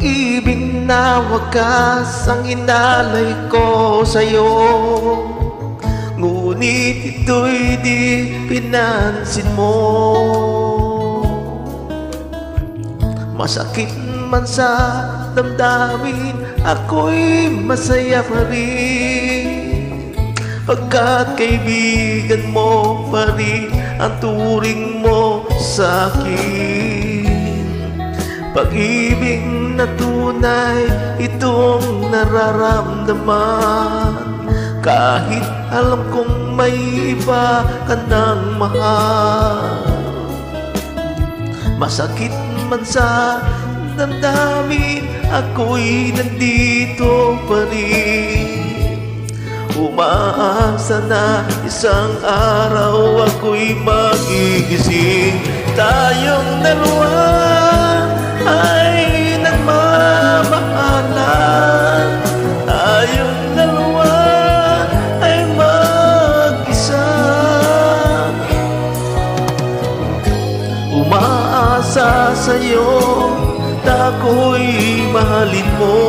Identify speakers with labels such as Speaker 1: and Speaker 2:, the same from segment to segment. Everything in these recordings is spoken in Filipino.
Speaker 1: Pag-ibig na wakas ang inalay ko sa'yo, ngunit ito'y di pinansin mo. Masakit man sa damdamin, ako'y masaya pa rin, pagkat kaibigan mo pa rin ang turing mo sa'kin. Pag-ibig na tunay, itong nararamdaman, kahit alam kong may iba ka nang mahal. Masakit man sa damdamin, ako'y nandito pa rin, umaasa na isang araw ako'y magigising. Tayong dalawa ay nagmamahalan, tayong dalawa ay mag-isa. Umaasa sa'yo na ako'y mahalin mo,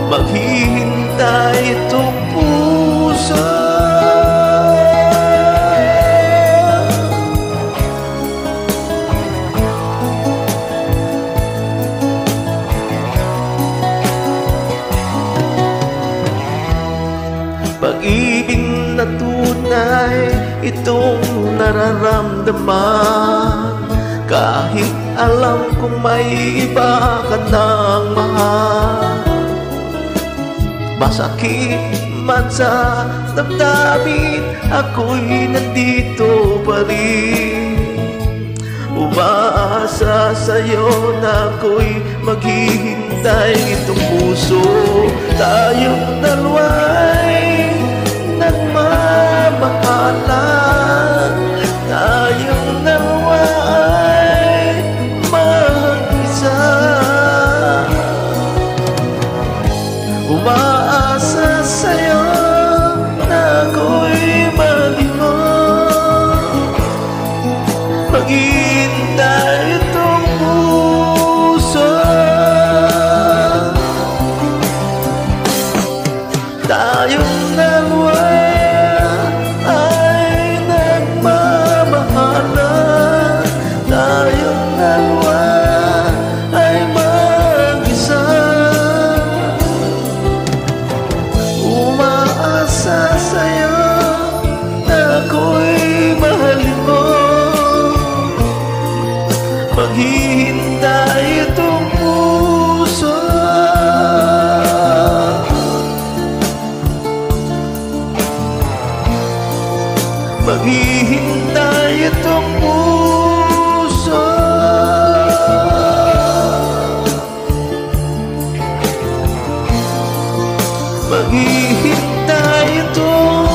Speaker 1: maghihintay itong puso. Pag-ibig na tunay, itong nararamdaman, kahit alam kong may iba ka nang mahal. Masakit man sa damdamin, ako'y nandito pa rin, umaasa sa'yo na ako'y maghihintay. Itong puso, tayong dalawa'y nagmamahalan, tayong dalawa ay mag-isa. Umaasa sa'yo na ako'y mahalin mo, maghihintay itong puso. Tayong dalawa ay nagmamahalan, tayong dalawa ay mag-isa. Umaasa sa'yo na ako'y mahalin mo, maghihintay itong puso. Maghihintay itong puso. Maghihintay itong